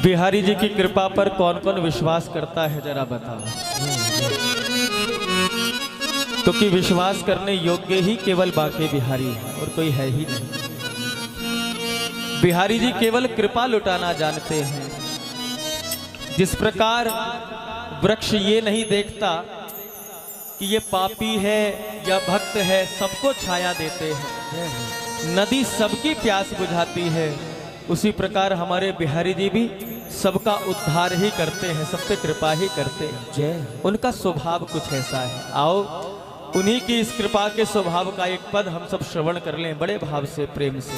बिहारी जी की कृपा पर कौन कौन विश्वास करता है जरा बताओ। क्योंकि विश्वास करने योग्य ही केवल बांके बिहारी है और कोई है ही नहीं। बिहारी जी केवल कृपा लुटाना जानते हैं। जिस प्रकार वृक्ष ये नहीं देखता कि ये पापी है या भक्त है, सबको छाया देते हैं। नदी सबकी प्यास बुझाती है, उसी प्रकार हमारे बिहारी जी भी सबका उद्धार ही करते हैं, सब पे कृपा ही करते हैं। जय। उनका स्वभाव कुछ ऐसा है। आओ उन्हीं की इस कृपा के स्वभाव का एक पद हम सब श्रवण कर लें बड़े भाव से, प्रेम से।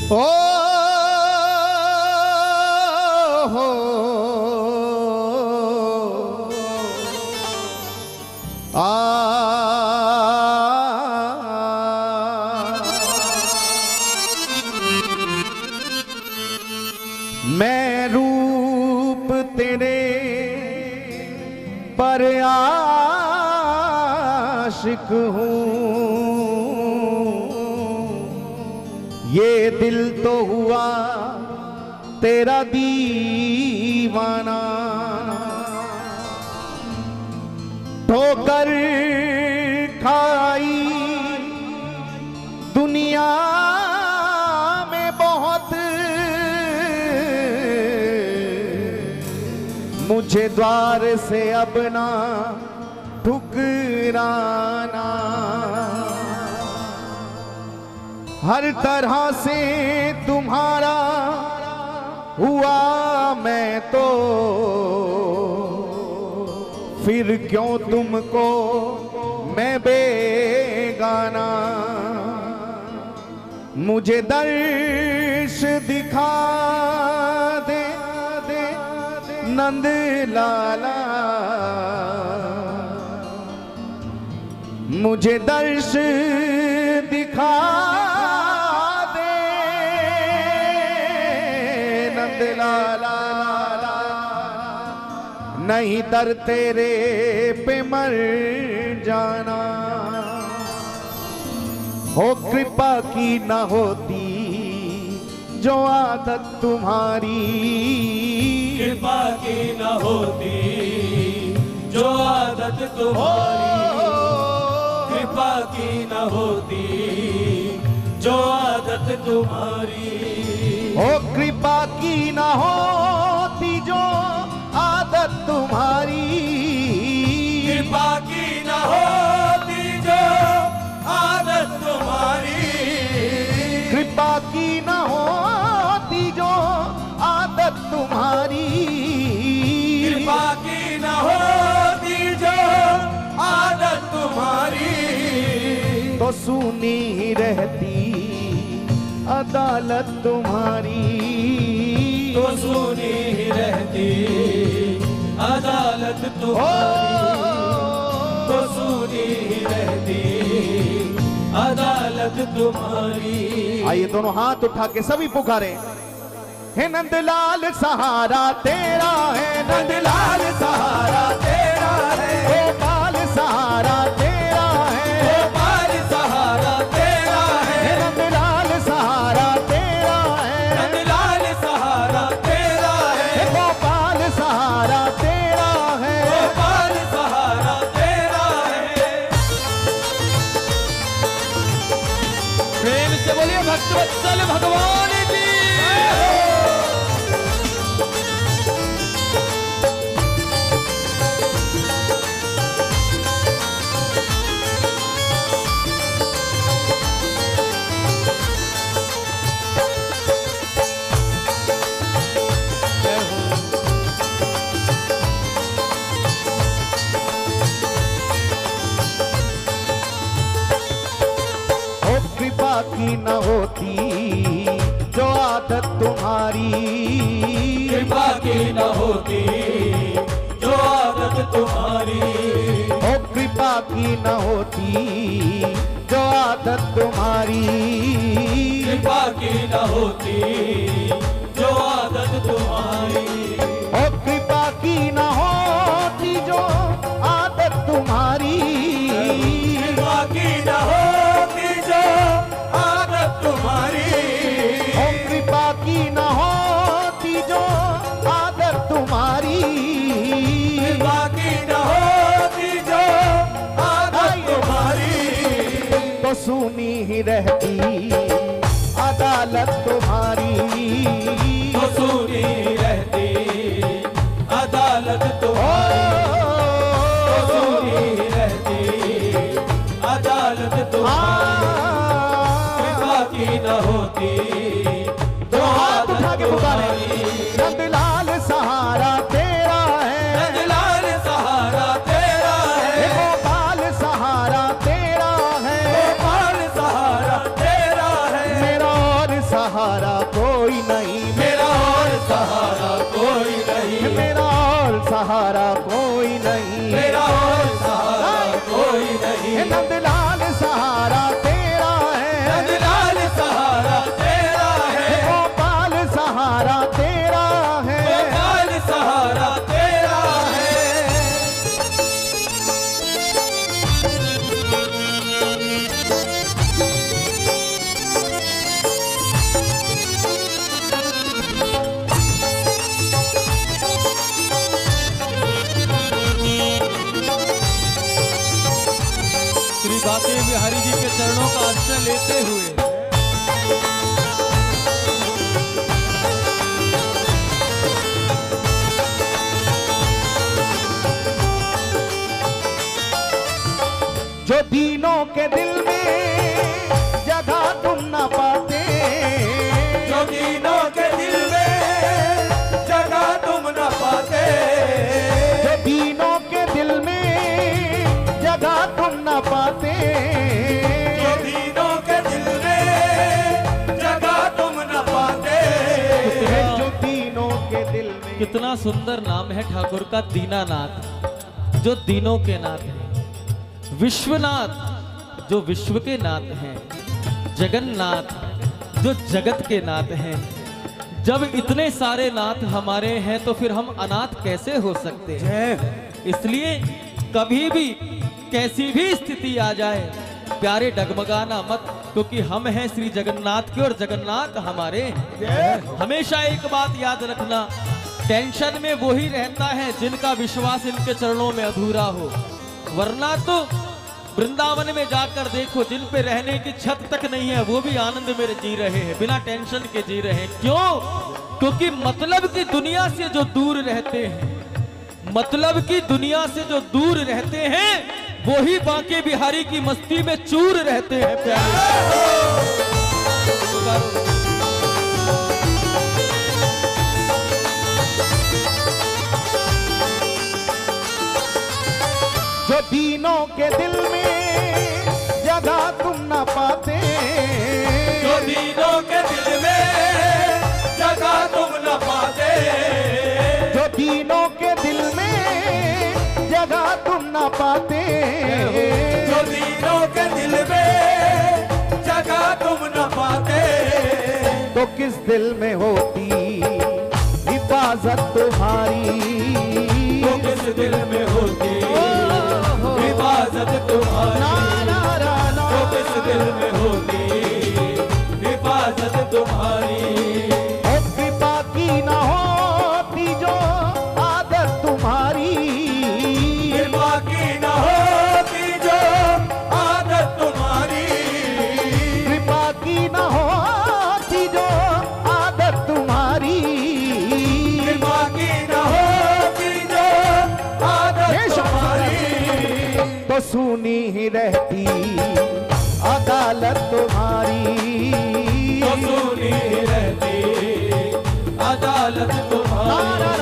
ओ हो आ मैं रूप तेरे पर आशिक हूँ, ये दिल तो हुआ तेरा दीवाना। ठोकर खाई दुनिया में बहुत, मुझे द्वार से अब ना ठुकराना। हर तरह से तुम्हारा हुआ मैं तो, फिर क्यों तुमको मैं बेगाना। मुझे दर्श दिखा दे नंद लाला, मुझे दर्श दिखा लाला। नहीं दर तेरे पे मर जाना। हो कृपा की न होती जो आदत तुम्हारी, कृपा की न होती जो आदत तुम्हारी, कृपा की न होती जो आदत तुम्हारी। ओ कृपा की न होती जो आदत तुम्हारी, कृपा की न होती जो आदत तुम्हारी, कृपा की न होती जो आदत तुम्हारी, कृपा की न होती जो आदत तुम्हारी। तो सुनी ही रहती अदालत तुम्हारी, तो सुनी ही रहती अदालत तुम्हारी, तो सुनी ही रहती अदालत तुम्हारी। आइए दोनों हाथ उठा के सभी पुकारे, हे नंदलाल सहारा तेरा है, नंदलाल सहारा तेरा है, गोपाल सहारा तेरा है, गोपाल सहारा तेरा है, नंदलाल सहारा तेरा है, नंदलाल सहारा तेरा है, गोपाल सहारा तेरा है, गोपाल सहारा तेरा है। प्रेम से बोलिए भक्तवत्सल भगवान की। की न होती जो आदत तुम्हारी, कृपा की न होती जो आदत तुम्हारी, की न होती जो आदत तुम्हारी, कृपा की न होती जो आदत तुम्हारी, ओ कृपा की न होती जो आदत तुम्हारी, कृपा की न होती जो आदत तुम्हारी, ओ कृपा की न होती जो आदत तुम्हारी, कृपा की न होती जो आदत तुम्हारी, तो सुनी ही रहती अदालत तुम्हारी, तो सुनी रहती अदालत तुम्हारी, तो सुनी रहती अदालत तुम्हारी, कृपा की न होती तो हाथ उठा के पुकारे, नंदलाल सहारा तेरा है, नंदलाल सहारा तेरा है, गोपाल सहारा तेरा है, गोपाल सहारा तेरा है, मेरा और सहारा कोई नहीं, मेरा और सहारा कोई नहीं, मेरा और सहारा कोई नहीं, मेरा और सहारा कोई नहीं, नंदलाल सहारा तेरा है, नंदलाल सहारा तेरा है, गोपाल सहारा तेरा है, गोपाल सहारा तेरा है। श्री बाके बिहारी जी के चरणों का आश्रय लेते हुए जो दीनों के दिल में जगह तुम न पाते, जो दीनों के दिल में जगह तुम न पाते, जो दीनों के दिल में जगह तुम न पाते, जो दीनों के दिल में जगह तुम न पाते, जो दीनों के दिल में, कितना सुंदर नाम है ठाकुर का दीनानाथ, जो दीनों के नाथ हैं, विश्वनाथ जो विश्व के नाथ हैं, जगन्नाथ जो जगत के नाथ हैं। जब इतने सारे नाथ हमारे हैं तो फिर हम अनाथ कैसे हो सकते हैं? इसलिए कभी भी कैसी भी स्थिति आ जाए प्यारे डगमगाना मत, क्योंकि हम हैं श्री जगन्नाथ के और जगन्नाथ हमारे हैं। हमेशा एक बात याद रखना, टेंशन में वो ही रहता है जिनका विश्वास इनके चरणों में अधूरा हो, वरना तो वृंदावन में जाकर देखो, जिन पे रहने की छत तक नहीं है वो भी आनंद में जी रहे हैं, बिना टेंशन के जी रहे हैं। क्यों? क्योंकि मतलब की दुनिया से जो दूर रहते हैं, मतलब की दुनिया से जो दूर रहते हैं वो ही बांके बिहारी की मस्ती में चूर रहते हैं प्यारे। जो दीनों के दिल में जगह तुम न पाते, जो दीनों के दिल में जगह तुम न पाते, जो दीनों के दिल में जगह तुम न पाते, जो दीनों के दिल में जगह तुम न पाते, तो किस दिल में होती हिफाजत तुम्हारी, तो किस दिल में होती हिफाजत तुम्हारी, तो किस दिल में होती हिफाजत तुम्हारी, ओ कृपा की न होती जो आदत तुम्हारी, कृपा की न होती जो आदत तुम्हारी, कृपा की न होती जो आदत तुम्हारी, कृपा की न होती जो आदत तुम्हारी, तो सुनी ही रहती अदालत तुम्हारी, तो सुनी रहती अदालत तुम्हारी,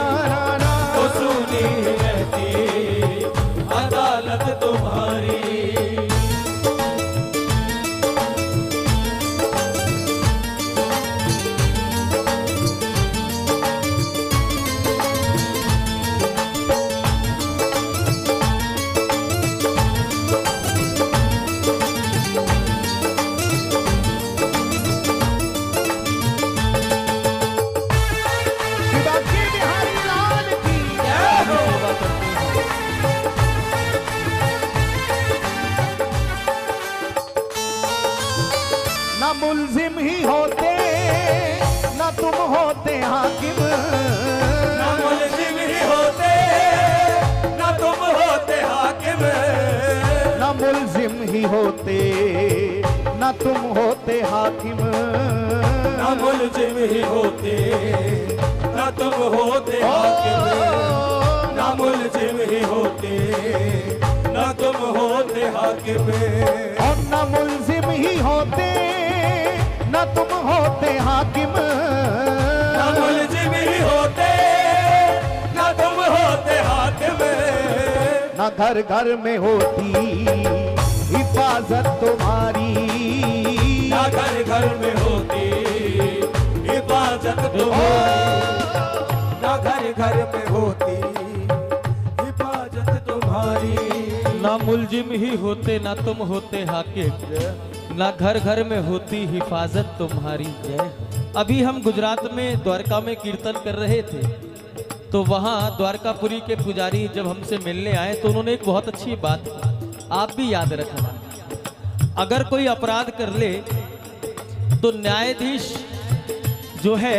तो सुनी रहती अदालत तुम्हारी। मुल्जिम ही होते ना तुम होते हाकिम, ना मुल्जिम ही होते ना तुम होते हाकिम, ना मुल्जिम ही होते ना तुम होते हाकिम, और ना मुल्जिम ही होते ना तुम होते हाकिम, ना मुल्जिम ही होते ना तुम होते हाकिम, ना घर घर में होती हिफाजत तुम्हारी, ना घर घर में होती हिफाजत तुम्हारी, ना घर घर में होती हिफाजत तुम्हारी, ना मुलजिम ही होते ना तुम होते हाकिम, ना घर घर में होती हिफाजत तुम्हारी। अभी हम गुजरात में द्वारका में कीर्तन कर रहे थे, तो वहाँ द्वारकापुरी के पुजारी जब हमसे मिलने आए तो उन्होंने एक बहुत अच्छी बात की, आप भी याद रखना। अगर कोई अपराध कर ले तो न्यायाधीश जो है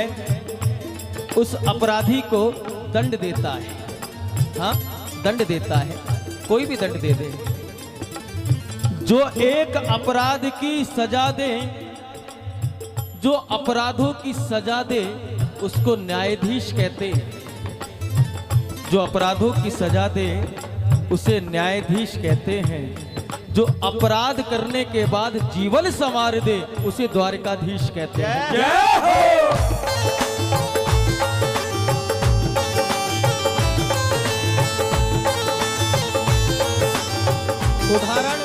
उस अपराधी को दंड देता है। हाँ, दंड देता है, कोई भी दंड दे दे। जो एक अपराध की सजा दे, जो अपराधों की सजा दे, उसको न्यायाधीश कहते हैं। जो अपराधों की सजा दे उसे न्यायाधीश कहते हैं। जो अपराध करने के बाद जीवन संवार दे उसे द्वारकाधीश कहते हैं। जय हो। उदाहरण,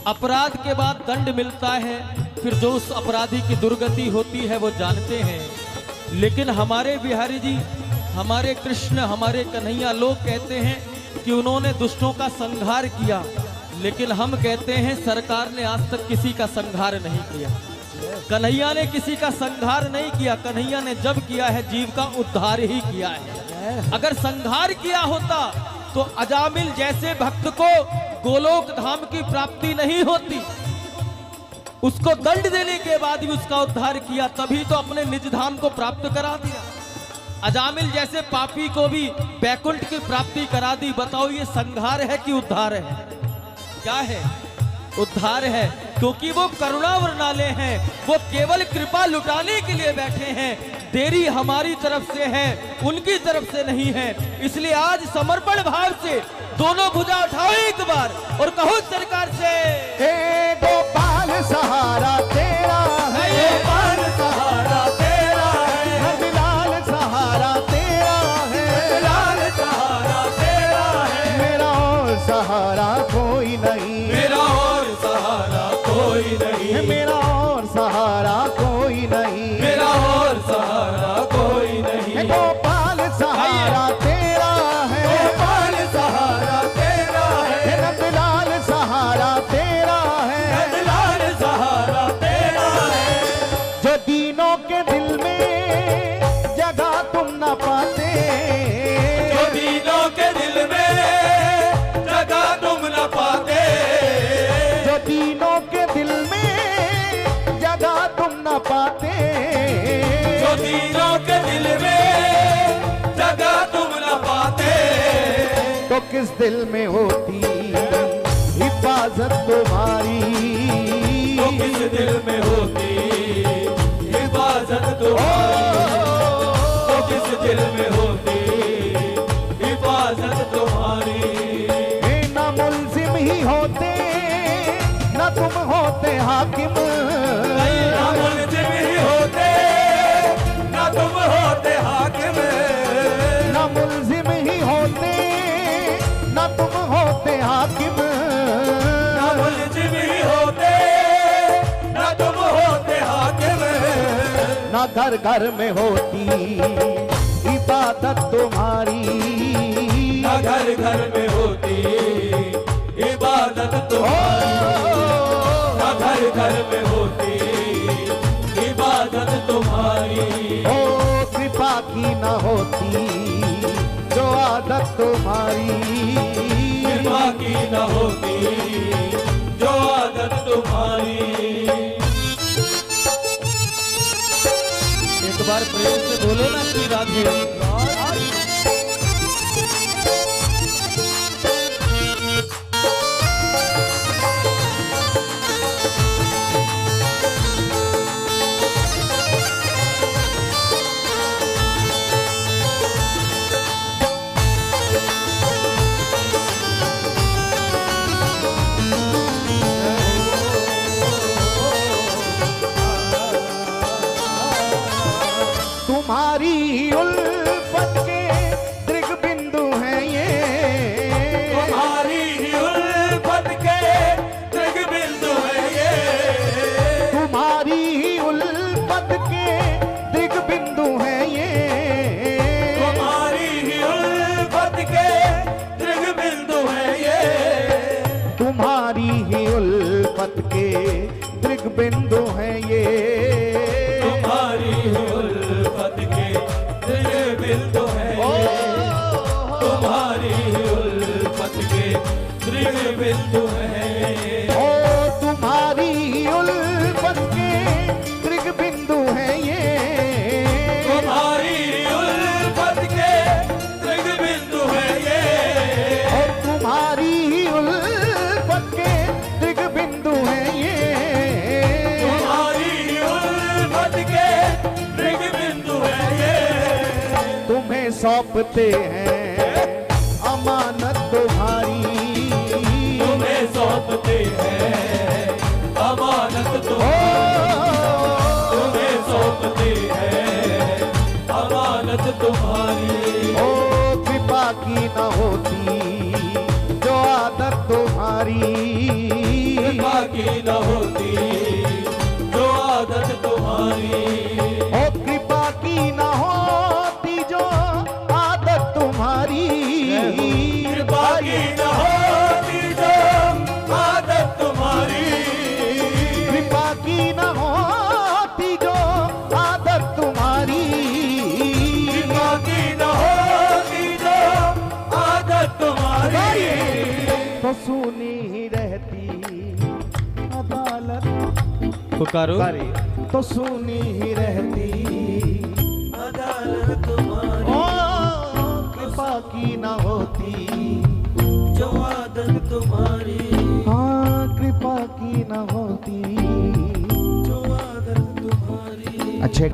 अपराध के बाद दंड मिलता है, फिर जो उस अपराधी की दुर्गति होती है वो जानते हैं। लेकिन हमारे बिहारी जी, हमारे कृष्ण, हमारे कन्हैया लोग कहते हैं कि उन्होंने दुष्टों का संहार किया, लेकिन हम कहते हैं सरकार ने आज तक किसी का संहार नहीं किया। कन्हैया ने किसी का संहार नहीं किया, कन्हैया ने जब किया है जीव का उद्धार ही किया है। अगर संहार किया होता तो अजामिल जैसे भक्त को गोलोक धाम की प्राप्ति नहीं होती। उसको दंड देने के बाद भी उसका उद्धार किया, तभी तो अपने निज धाम को प्राप्त करा दिया। अजामिल जैसे पापी को भी बैकुंठ की प्राप्ति करा दी। बताओ ये संहार है कि उद्धार है? क्या है? उद्धार है, क्योंकि वो करुणा वर्णाले हैं। वो केवल कृपा लुटाने के लिए बैठे हैं। देरी हमारी तरफ से है, उनकी तरफ से नहीं है। इसलिए आज समर्पण भाव से दोनों भुजा उठाओ एक बार और कहो सरकार से, हे गोपाल सहारा तेरा है, गोपाल सहारा तेरा है, नंदलाल सहारा तेरा है, लाल सहारा तेरा है, मेरा और सहारा कोई नहीं, मेरा और सहारा कोई नहीं, मेरा और सहारा कोई नहीं, मेरा और सहारा कोई नहीं। हे गोपाल सहारा तेरा है, गोपाल सहारा तेरा है, हे नंदलाल सहारा तेरा है, लाल सहारा तेरा है, जो दीनों के दिल में जगह तुम न पाते, जो दीनों के दिल में जगह तुम न पाते, जो दीनों के दिल में जगह तुम न पाते, जो दीनों के दिल में जगह तुम न पाते, तो किस दिल में होती हिफाजत तुम्हारी, तो किस दिल में होती हिफाजत तुम्हारी, तो किस दिल में होती हिफाजत तुम्हारी। हे ना मुल्जिम ही होते ना तुम होते हाकिम, ना मुल्जिम ही होते ना तुम होते हाकिम, ना मुल्जिम ही होते ना तुम होते हाकिम, ना मुल्जिम ही होते ना तुम होते हाकिम, ना घर घर में होती इबादत तुम्हारी, ना घर घर में होती इबादत तुम्हारी, ना घर घर में होती इबादत तुम्हारी। ओ कृपा की न होती जो आदत तुम्हारी, कृपा की न होती जो आदत तुम्हारी। एक बार प्रेम से बोलो ना श्री राधे। तुम्हारी उल्फत के दृढ़ बिंदु है। ओ तुम्हारी उल्फत के दृढ़ बिंदु है ये, तुम्हारी उल्फत के दृढ़ बिंदु है ये। और तुम्हारी उल्फत के दृढ़ बिंदु है ये, तुम्हारी उल्फत के दृढ़ बिंदु है ये। तुम्हें सौंपते हैं अमानत तुम्हारी, तुम्हें सौंपते हैं अमानत तुम्हें सौंपते हैं अमानत तुम्हारी। ओ कृपा की न होती जो आदत तुम्हारी, कृपा की न होती जो आदत तुम्हारी। ओ कृपा की न होती जो आदत तुम्हारी, कृपा की न होती जो आदत तुम्हारी। कृपा की न होती जो आदत तुम्हारी, कृपा की न होती जो आदत तुम्हारी। तो सुनी ही रहती अदालत पुकारो तुम्हारी, तो सुनी ही रहती अदालत तुम्हारी। ओ कृपा की न होती जो आदत तुम्हारी। हाँ कृपा की न होती जो आदत तुम्हारी। अच्छे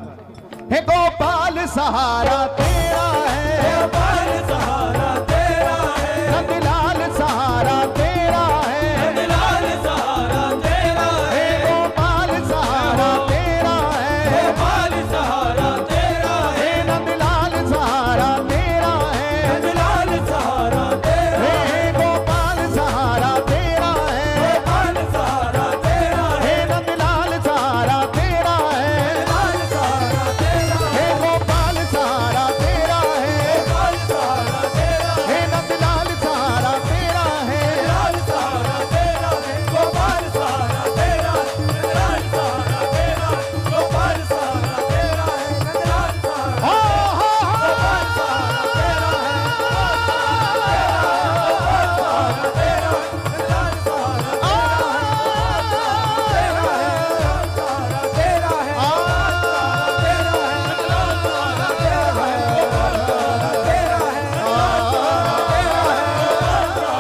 हे गोपाल सहारा तेरा है, गोपाल सहारा तेरा है। नंदलाल सहारा तेरा है, नंदलाल सहारा तेरा हे है। गोपाल सहारा तेरा है, गोपाल सहारा तेरा है। हे नंदलाल सहारा तेरा है, नंदलाल सहारा तेरा हे है। गोपाल सहारा तेरा है, गोपाल सहारा तेरा है। हे नंदलाल सहारा तेरा है, नंदलाल सहारा तेरा है। हे गोपाल सहारा तेरा है, गोपाल सहारा तेरा है। हे नंदलाल सहारा तेरा है। नंदलाल सहारा तेरा है। गोपाल सहारा तेरा है। नंदलाल सहारा तेरा है। गोपाल सहारा तेरा है। नंदलाल सहारा हो, हो, हो। गोपाल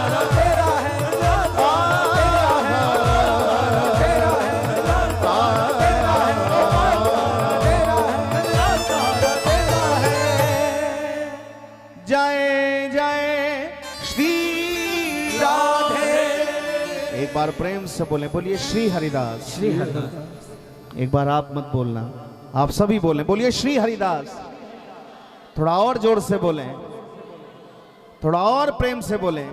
सहारा तेरा है। गोपाल सहारा तेरा है। नंदलाल सहारा तेरा है। जय जय श्री राधे। एक बार प्रेम से बोले, बोलिए श्री हरिदास। श्री हरिदास। एक बार आप मत बोलना, आप सभी बोलें, बोलिए श्री हरिदास। थोड़ा और जोर से बोलें, थोड़ा और प्रेम से बोलें।